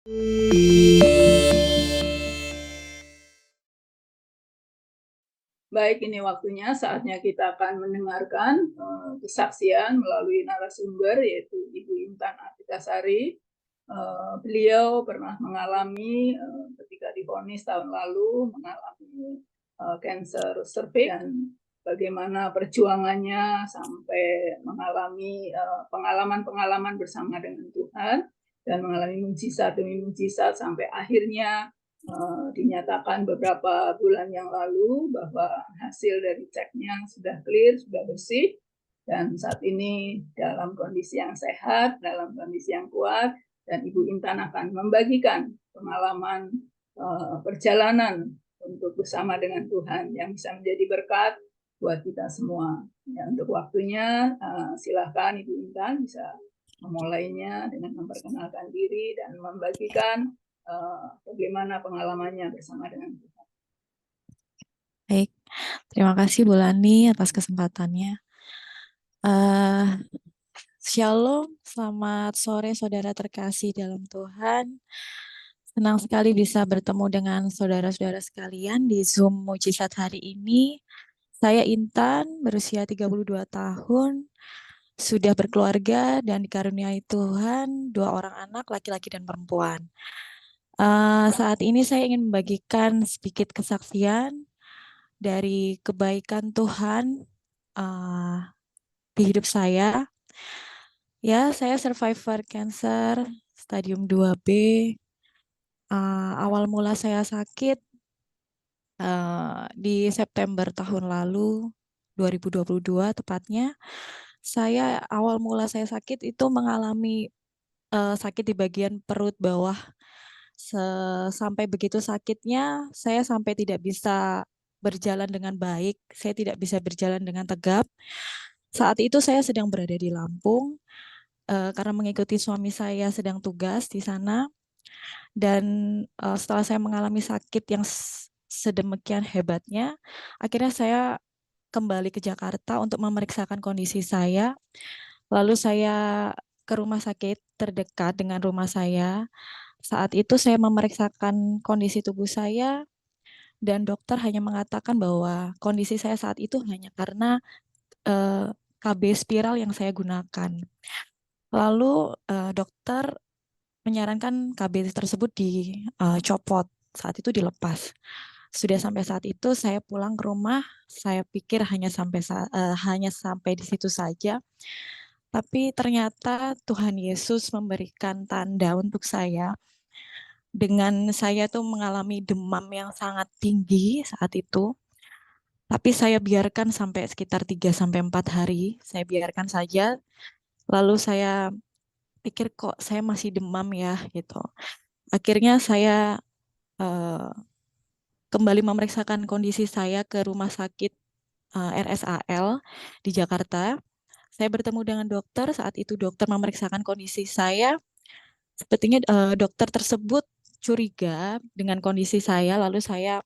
Baik, ini waktunya saatnya kita akan mendengarkan kesaksian melalui narasumber yaitu Ibu Intan Artikasari. Beliau pernah mengalami ketika divonis tahun lalu mengalami cancer cervix dan bagaimana perjuangannya sampai mengalami pengalaman-pengalaman bersama dengan Tuhan dan mengalami mujizat demi mujizat sampai akhirnya dinyatakan beberapa bulan yang lalu bahwa hasil dari ceknya sudah clear, sudah bersih, dan saat ini dalam kondisi yang sehat, dalam kondisi yang kuat, dan Ibu Intan akan membagikan pengalaman perjalanan untuk bersama dengan Tuhan yang bisa menjadi berkat buat kita semua. Ya, untuk waktunya, silakan Ibu Intan bisa memulainya dengan memperkenalkan diri dan membagikan bagaimana pengalamannya bersama dengan Tuhan. Baik, terima kasih Bu Lani atas kesempatannya. Shalom, selamat sore saudara terkasih dalam Tuhan. Senang sekali bisa bertemu dengan saudara-saudara sekalian di Zoom Mujizat hari ini. Saya Intan, berusia 32 tahun, sudah berkeluarga dan dikaruniai Tuhan 2 orang anak, laki-laki dan perempuan. Saat ini saya ingin membagikan sedikit kesaksian dari kebaikan Tuhan di hidup saya. Ya, saya survivor cancer stadium 2B. Awal mula saya sakit di September tahun lalu, 2022 tepatnya. Awal mula saya sakit itu mengalami sakit di bagian perut bawah. Sampai begitu sakitnya, saya sampai tidak bisa berjalan dengan baik. Saya tidak bisa berjalan dengan tegap. Saat itu saya sedang berada di Lampung karena mengikuti suami saya sedang tugas di sana. Dan setelah saya mengalami sakit yang sedemikian hebatnya, akhirnya saya kembali ke Jakarta untuk memeriksakan kondisi saya. Lalu saya ke rumah sakit terdekat dengan rumah saya. Saat itu saya memeriksakan kondisi tubuh saya dan dokter hanya mengatakan bahwa kondisi saya saat itu hanya karena KB spiral yang saya gunakan. Lalu dokter menyarankan KB tersebut dicopot, saat itu dilepas. Sudah sampai saat itu saya pulang ke rumah, saya pikir hanya sampai di situ saja. Tapi ternyata Tuhan Yesus memberikan tanda untuk saya. Dengan saya tuh mengalami demam yang sangat tinggi saat itu. Tapi saya biarkan sampai sekitar 3-4 hari, saya biarkan saja. Lalu saya pikir kok saya masih demam ya gitu. Akhirnya saya kembali memeriksakan kondisi saya ke rumah sakit RSAL di Jakarta. Saya bertemu dengan dokter, saat itu dokter memeriksakan kondisi saya. Sepertinya dokter tersebut curiga dengan kondisi saya, lalu saya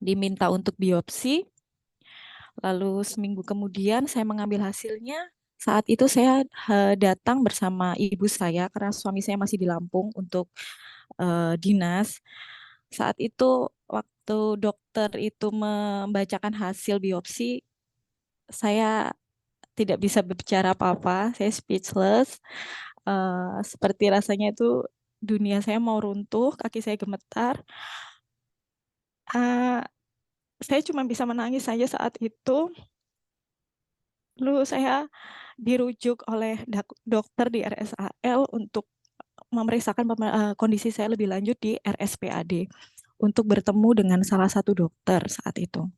diminta untuk biopsi. Lalu seminggu kemudian saya mengambil hasilnya. Saat itu saya datang bersama ibu saya karena suami saya masih di Lampung untuk dinas. Saat itu waktu dokter itu membacakan hasil biopsi, saya tidak bisa berbicara apa-apa, saya speechless. Seperti rasanya itu dunia saya mau runtuh, kaki saya gemetar. Uh, saya cuma bisa menangis saja saat itu. Lalu saya dirujuk oleh dokter di RSAL untuk memeriksakan kondisi saya lebih lanjut di RSPAD untuk bertemu dengan salah satu dokter saat itu.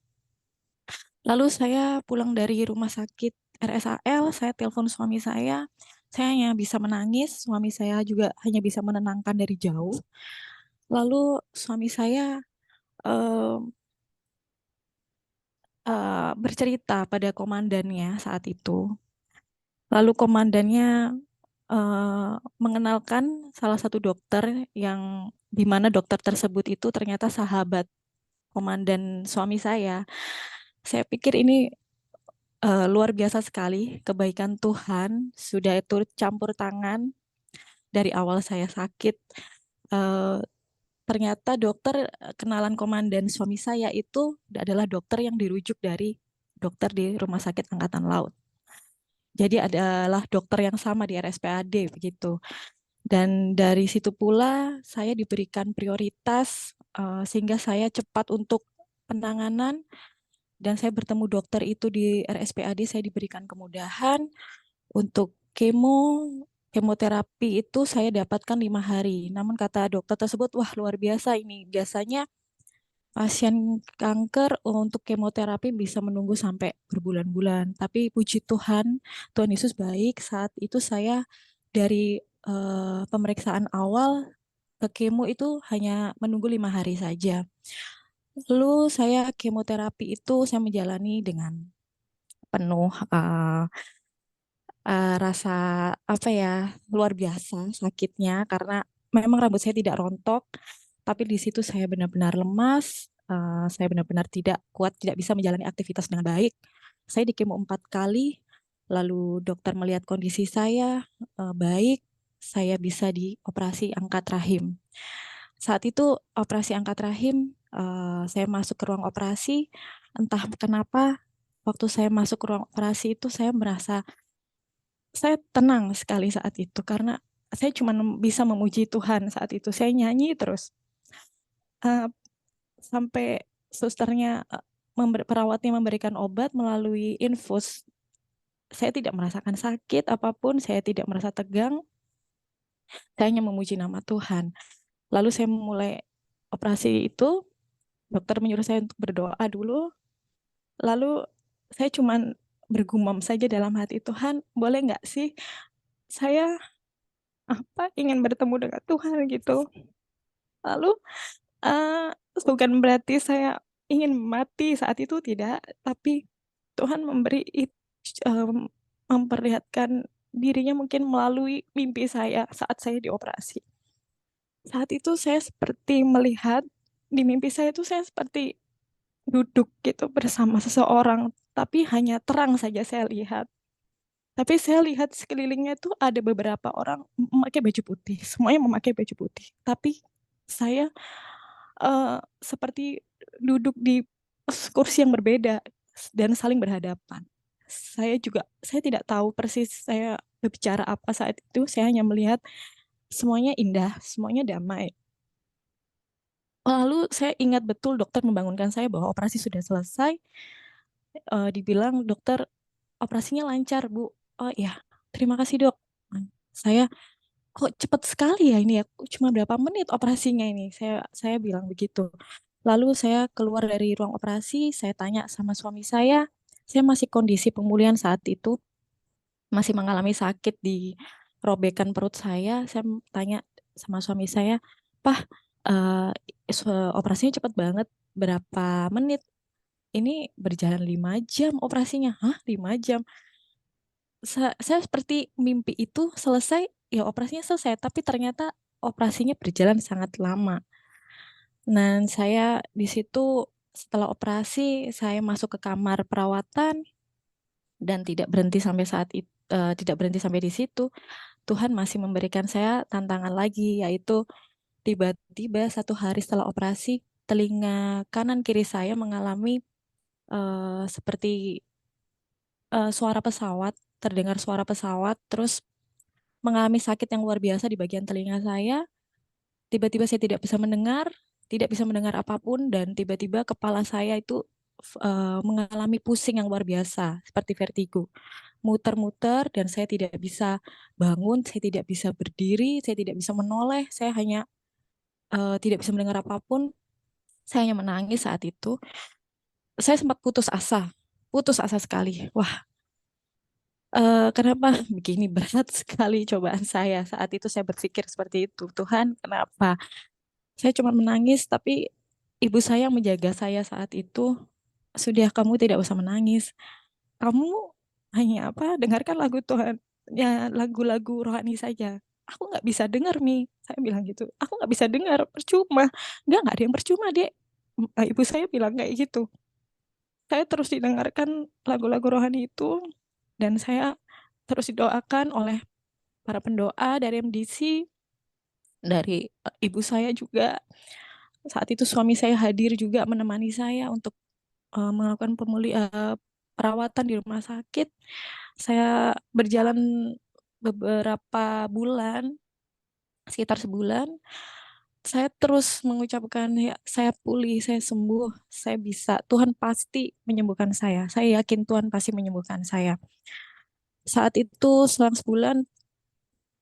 Lalu saya pulang dari rumah sakit RSAL, saya telepon suami saya hanya bisa menangis, suami saya juga hanya bisa menenangkan dari jauh. Lalu suami saya bercerita pada komandannya saat itu. Lalu komandannya mengenalkan salah satu dokter yang di mana dokter tersebut itu ternyata sahabat komandan suami saya. Saya pikir ini luar biasa sekali kebaikan Tuhan sudah itu campur tangan dari awal saya sakit eh, ternyata dokter kenalan komandan suami saya itu adalah dokter yang dirujuk dari dokter di Rumah Sakit Angkatan Laut. Jadi adalah dokter yang sama di RSPAD begitu. Dan dari situ pula saya diberikan prioritas sehingga saya cepat untuk penanganan dan saya bertemu dokter itu di RSPAD. Saya diberikan kemudahan untuk kemoterapi itu saya dapatkan 5 hari. Namun kata dokter tersebut, wah luar biasa ini. Biasanya pasien kanker untuk kemoterapi bisa menunggu sampai berbulan-bulan. Tapi puji Tuhan, Tuhan Yesus baik. Saat itu saya dari pemeriksaan awal ke kemo itu hanya menunggu 5 hari saja. Lalu saya kemoterapi itu saya menjalani dengan penuh rasa apa ya, luar biasa sakitnya karena memang rambut saya tidak rontok, tapi di situ saya benar-benar lemas, saya benar-benar tidak kuat, tidak bisa menjalani aktivitas dengan baik. Saya di kemo 4 kali, lalu dokter melihat kondisi saya baik, saya bisa dioperasi angkat rahim. Saat itu operasi angkat rahim, saya masuk ke ruang operasi, entah kenapa waktu saya masuk ke ruang operasi itu saya merasa saya tenang sekali saat itu karena saya cuma bisa memuji Tuhan saat itu. Saya nyanyi terus. Eh, Sampai susternya, perawatnya memberikan obat melalui infus. Saya tidak merasakan sakit apapun, saya tidak merasa tegang, saya hanya memuji nama Tuhan. Lalu saya mulai operasi itu, dokter menyuruh saya untuk berdoa dulu, lalu saya cuma bergumam saja dalam hati, Tuhan boleh nggak sih saya ingin bertemu dengan Tuhan gitu. Lalu bukan berarti saya ingin mati saat itu, tidak, tapi Tuhan memperlihatkan dirinya mungkin melalui mimpi saya saat saya dioperasi. Saat itu saya seperti melihat di mimpi saya itu saya seperti duduk gitu bersama seseorang, tapi hanya terang saja saya lihat. Tapi saya lihat sekelilingnya itu ada beberapa orang memakai baju putih, semuanya memakai baju putih. Tapi saya seperti duduk di kursi yang berbeda dan saling berhadapan. Saya tidak tahu persis saya berbicara apa saat itu, saya hanya melihat semuanya indah, semuanya damai. Lalu saya ingat betul dokter membangunkan saya bahwa operasi sudah selesai. Dibilang dokter operasinya lancar, Bu. Oh iya, terima kasih dok. Saya kok cepat sekali ya ini ya, cuma berapa menit operasinya ini. Saya bilang begitu. Lalu saya keluar dari ruang operasi, saya tanya sama suami saya masih kondisi pemulihan saat itu, masih mengalami sakit di robekan perut saya tanya sama suami saya, Pak, eh, operasinya cepat banget, berapa menit? Ini berjalan 5 jam operasinya. Hah, 5 jam? Saya seperti mimpi itu selesai, ya operasinya selesai, tapi ternyata operasinya berjalan sangat lama. Dan saya di situ setelah operasi saya masuk ke kamar perawatan dan tidak berhenti sampai di situ. Tuhan masih memberikan saya tantangan lagi, yaitu tiba-tiba 1 hari setelah operasi telinga kanan kiri saya mengalami seperti suara pesawat, terdengar suara pesawat, terus mengalami sakit yang luar biasa di bagian telinga saya. Tiba-tiba saya tidak bisa mendengar apapun, dan tiba-tiba kepala saya itu mengalami pusing yang luar biasa, seperti vertigo. Muter-muter dan saya tidak bisa bangun, saya tidak bisa berdiri, saya tidak bisa menoleh, saya hanya tidak bisa mendengar apapun, saya hanya menangis saat itu. Saya sempat putus asa sekali. Wah, kenapa begini berat sekali cobaan saya? Saat itu saya berpikir seperti itu. Tuhan, kenapa? Saya cuma menangis, tapi ibu saya menjaga saya saat itu. Sudah, kamu tidak usah menangis. Kamu hanya dengarkan lagu Tuhan, ya lagu-lagu rohani saja. Aku nggak bisa dengar, Mi. Saya bilang gitu. Aku nggak bisa dengar, percuma. Nggak ada yang percuma, Dek. Ibu saya bilang kayak gitu. Saya terus didengarkan lagu-lagu rohani itu, dan saya terus didoakan oleh para pendoa dari MDC. dari ibu saya juga. Saat itu suami saya hadir juga menemani saya untuk melakukan perawatan di rumah sakit. Saya berjalan beberapa bulan, sekitar sebulan. Saya terus mengucapkan, ya, saya pulih, saya sembuh, saya bisa. Tuhan pasti menyembuhkan saya. Saya yakin Tuhan pasti menyembuhkan saya. Saat itu selang sebulan,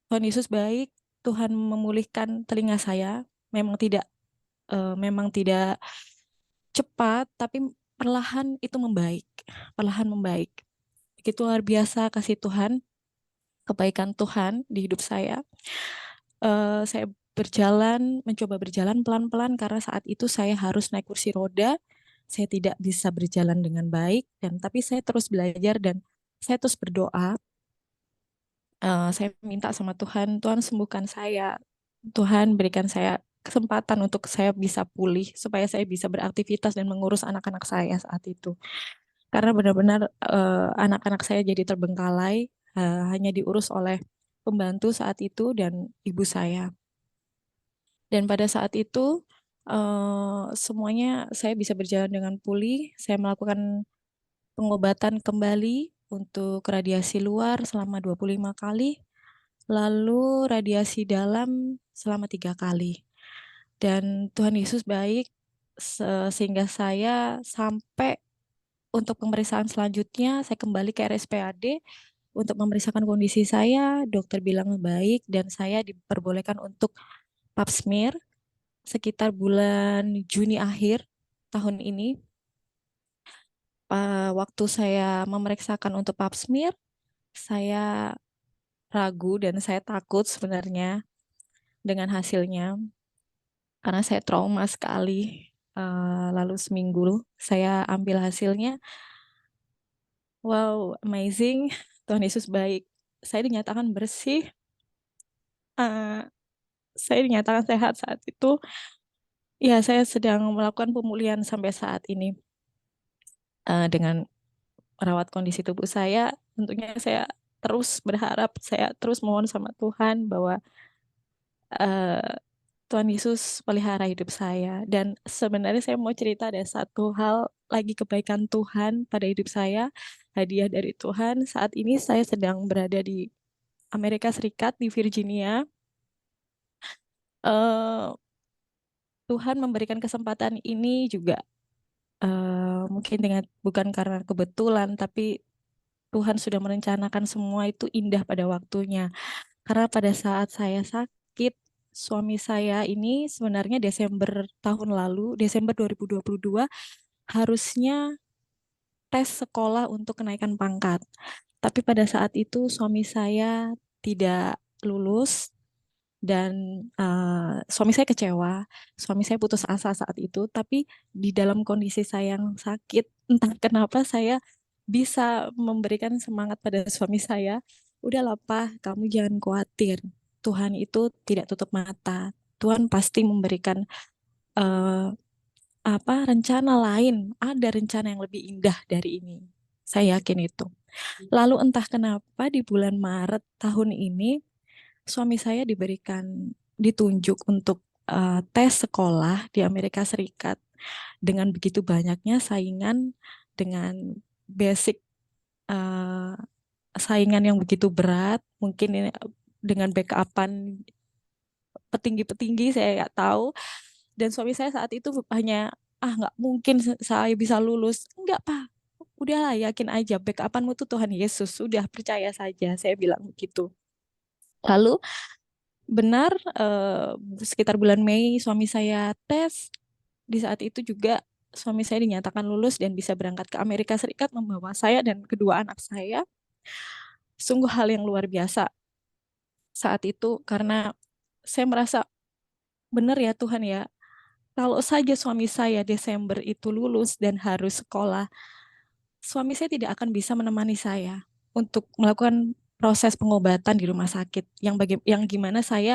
Tuhan Yesus baik. Tuhan memulihkan telinga saya. Memang tidak cepat, tapi perlahan itu membaik. Perlahan membaik. Begitu luar biasa kasih Tuhan, kebaikan Tuhan di hidup saya. Saya mencoba berjalan pelan-pelan karena saat itu saya harus naik kursi roda. Saya tidak bisa berjalan dengan baik, tapi saya terus belajar dan saya terus berdoa. Saya minta sama Tuhan, Tuhan sembuhkan saya. Tuhan berikan saya kesempatan untuk saya bisa pulih, supaya saya bisa beraktivitas dan mengurus anak-anak saya saat itu. Karena benar-benar anak-anak saya jadi terbengkalai, hanya diurus oleh pembantu saat itu dan ibu saya. Dan pada saat itu semuanya saya bisa berjalan dengan pulih. Saya melakukan pengobatan kembali untuk radiasi luar selama 25 kali, lalu radiasi dalam selama 3 kali. Dan Tuhan Yesus baik sehingga saya sampai untuk pemeriksaan selanjutnya saya kembali ke RSPAD untuk memeriksakan kondisi saya. Dokter bilang baik dan saya diperbolehkan untuk pap smear sekitar bulan Juni akhir tahun ini. Waktu saya memeriksakan untuk pap smear, saya ragu dan saya takut sebenarnya dengan hasilnya karena saya trauma sekali. Lalu seminggu saya ambil hasilnya. Wow, amazing. Tuhan Yesus baik. Saya dinyatakan bersih. eh, saya dinyatakan sehat saat itu. Ya, saya sedang melakukan pemulihan sampai saat ini. Dengan merawat kondisi tubuh saya, tentunya saya terus berharap, saya terus mohon sama Tuhan bahwa eh, Tuhan Yesus pelihara hidup saya. Dan sebenarnya saya mau cerita ada satu hal lagi kebaikan Tuhan pada hidup saya, hadiah dari Tuhan. Saat ini saya sedang berada di Amerika Serikat, di Virginia. Eh, Tuhan memberikan kesempatan ini juga mungkin bukan karena kebetulan, tapi Tuhan sudah merencanakan semua itu indah pada waktunya. Karena pada saat saya sakit, suami saya ini sebenarnya Desember tahun lalu, Desember 2022, harusnya tes sekolah untuk kenaikan pangkat. Tapi pada saat itu suami saya tidak lulus dan suami saya kecewa. Suami saya putus asa saat itu, tapi di dalam kondisi saya yang sakit, entah kenapa saya bisa memberikan semangat pada suami saya. Udahlah, Pak, kamu jangan khawatir. Tuhan itu tidak tutup mata. Tuhan pasti memberikan eh, rencana lain. Ada rencana yang lebih indah dari ini. Saya yakin itu. Lalu entah kenapa di bulan Maret tahun ini suami saya ditunjuk untuk tes sekolah di Amerika Serikat dengan begitu banyaknya saingan, dengan basic eh, saingan yang begitu berat, mungkin ini dengan backupan petinggi-petinggi saya nggak tahu. Dan suami saya saat itu hanya nggak mungkin saya bisa lulus. Enggak, Pak. Udahlah, yakin aja, backupanmu tuh Tuhan Yesus. Sudah, percaya saja, saya bilang begitu. Lalu benar, sekitar bulan Mei suami saya tes. Di saat itu juga suami saya dinyatakan lulus dan bisa berangkat ke Amerika Serikat membawa saya dan kedua anak saya. Sungguh hal yang luar biasa saat itu karena saya merasa benar ya Tuhan ya. Kalau saja suami saya Desember itu lulus dan harus sekolah, suami saya tidak akan bisa menemani saya untuk melakukan proses pengobatan di rumah sakit yang gimana saya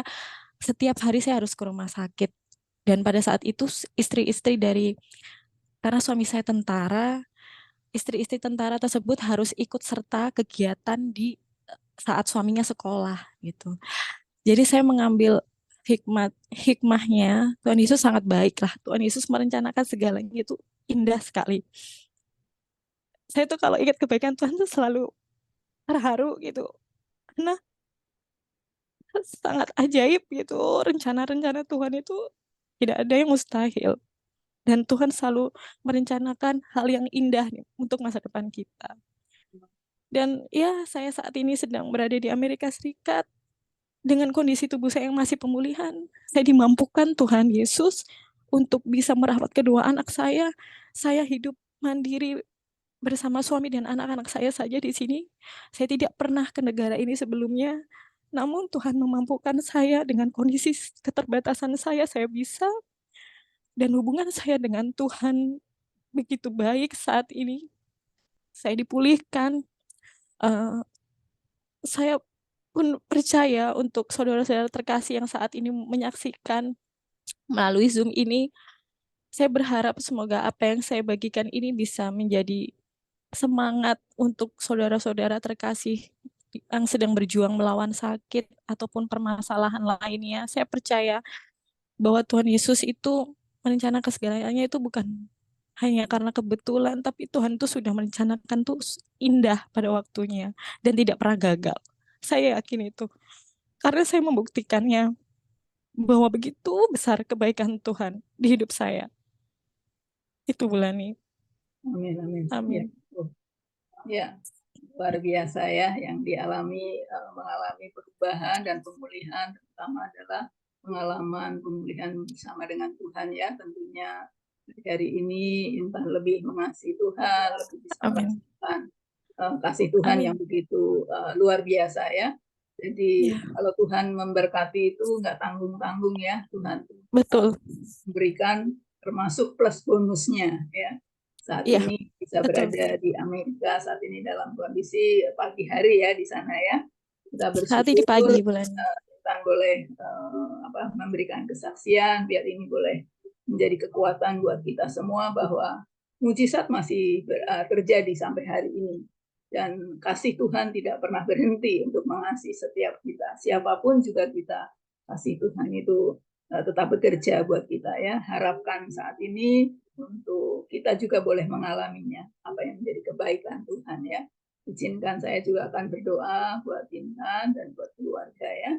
setiap hari saya harus ke rumah sakit. Dan pada saat itu istri-istri karena suami saya tentara, istri-istri tentara tersebut harus ikut serta kegiatan di saat suaminya sekolah gitu. Jadi saya mengambil hikmahnya Tuhan Yesus sangat baik lah. Tuhan Yesus merencanakan segalanya itu indah sekali. Saya tuh kalau ingat kebaikan Tuhan tuh selalu terharu gitu. Karena sangat ajaib gitu. Rencana-rencana Tuhan itu tidak ada yang mustahil. Dan Tuhan selalu merencanakan hal yang indah nih untuk masa depan kita. Dan ya, saya saat ini sedang berada di Amerika Serikat dengan kondisi tubuh saya yang masih pemulihan. Saya dimampukan Tuhan Yesus untuk bisa merawat kedua anak saya. Saya hidup mandiri bersama suami dan anak-anak saya saja di sini. Saya tidak pernah ke negara ini sebelumnya. Namun Tuhan memampukan saya dengan kondisi keterbatasan saya bisa, dan hubungan saya dengan Tuhan begitu baik saat ini. Saya dipulihkan. Uh, saya pun percaya untuk saudara-saudara terkasih yang saat ini menyaksikan melalui Zoom ini, saya berharap semoga apa yang saya bagikan ini bisa menjadi semangat untuk saudara-saudara terkasih yang sedang berjuang melawan sakit ataupun permasalahan lainnya. Saya percaya bahwa Tuhan Yesus itu merencanakan segalanya itu bukan hanya karena kebetulan, tapi Tuhan itu sudah merencanakan tuh indah pada waktunya dan tidak pernah gagal. Saya yakin itu. Karena saya membuktikannya bahwa begitu besar kebaikan Tuhan di hidup saya. Itu Bulani. Amin, amin. Amin. Ya, luar biasa ya yang dialami, mengalami perubahan dan pemulihan, terutama adalah pengalaman pemulihan bersama dengan Tuhan ya. Tentunya hari ini Intan lebih mengasihi Tuhan, lebih bisa merasakan kasih Tuhan yang begitu luar biasa ya. Jadi kalau Tuhan memberkati itu nggak tanggung-tanggung ya, Tuhan betul memberikan termasuk plus bonusnya ya. Saat ini bisa berada di Amerika, saat ini dalam kondisi pagi hari ya di sana ya. Kita bersyukur saat ini pagi bulan. Kita boleh memberikan kesaksian, biar ini boleh menjadi kekuatan buat kita semua bahwa mujizat masih terjadi sampai hari ini. Dan kasih Tuhan tidak pernah berhenti untuk mengasihi setiap kita. Siapapun juga kita, kasih Tuhan itu tetap bekerja buat kita ya. Harapkan saat ini untuk kita juga boleh mengalaminya, apa yang menjadi kebaikan Tuhan ya. Izinkan saya juga akan berdoa buat Intan dan buat keluarga ya.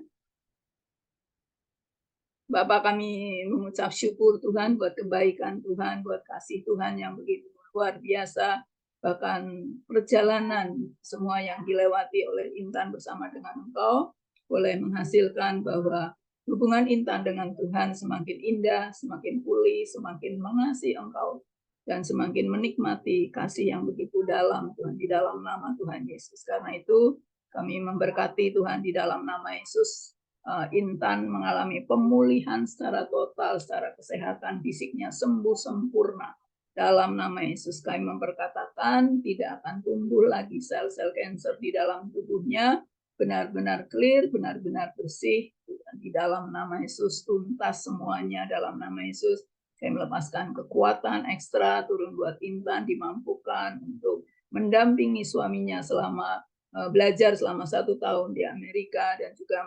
Bapak, kami mengucap syukur Tuhan buat kebaikan Tuhan, buat kasih Tuhan yang begitu luar biasa. Bahkan perjalanan semua yang dilewati oleh Intan bersama dengan Engkau boleh menghasilkan bahwa hubungan Intan dengan Tuhan semakin indah, semakin pulih, semakin mengasihi Engkau, dan semakin menikmati kasih yang begitu dalam Tuhan, di dalam nama Tuhan Yesus. Karena itu kami memberkati Tuhan di dalam nama Yesus. Intan mengalami pemulihan secara total, secara kesehatan fisiknya sembuh sempurna. Dalam nama Yesus kami memperkatakan tidak akan tumbuh lagi sel-sel kanker di dalam tubuhnya, benar-benar clear, benar-benar bersih. Di dalam nama Yesus tuntas semuanya dalam nama Yesus. Saya melepaskan kekuatan ekstra turun buat Intan, dimampukan untuk mendampingi suaminya selama belajar selama 1 tahun di Amerika dan juga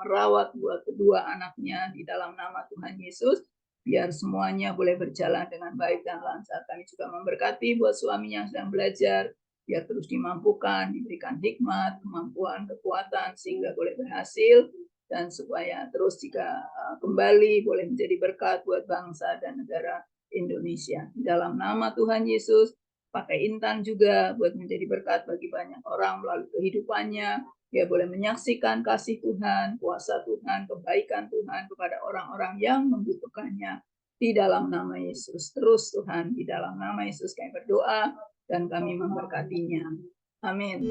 merawat buat kedua anaknya di dalam nama Tuhan Yesus, biar semuanya boleh berjalan dengan baik dan lancar. Kami juga memberkati buat suaminya yang sedang belajar, biar terus dimampukan, diberikan hikmat, kemampuan, kekuatan, sehingga boleh berhasil, dan supaya terus jika kembali boleh menjadi berkat buat bangsa dan negara Indonesia. Di dalam nama Tuhan Yesus, pakai Intan juga buat menjadi berkat bagi banyak orang melalui kehidupannya. Dia boleh menyaksikan kasih Tuhan, kuasa Tuhan, kebaikan Tuhan kepada orang-orang yang membutuhkannya di dalam nama Yesus. Terus Tuhan, di dalam nama Yesus kami berdoa dan kami memberkatinya. Amin.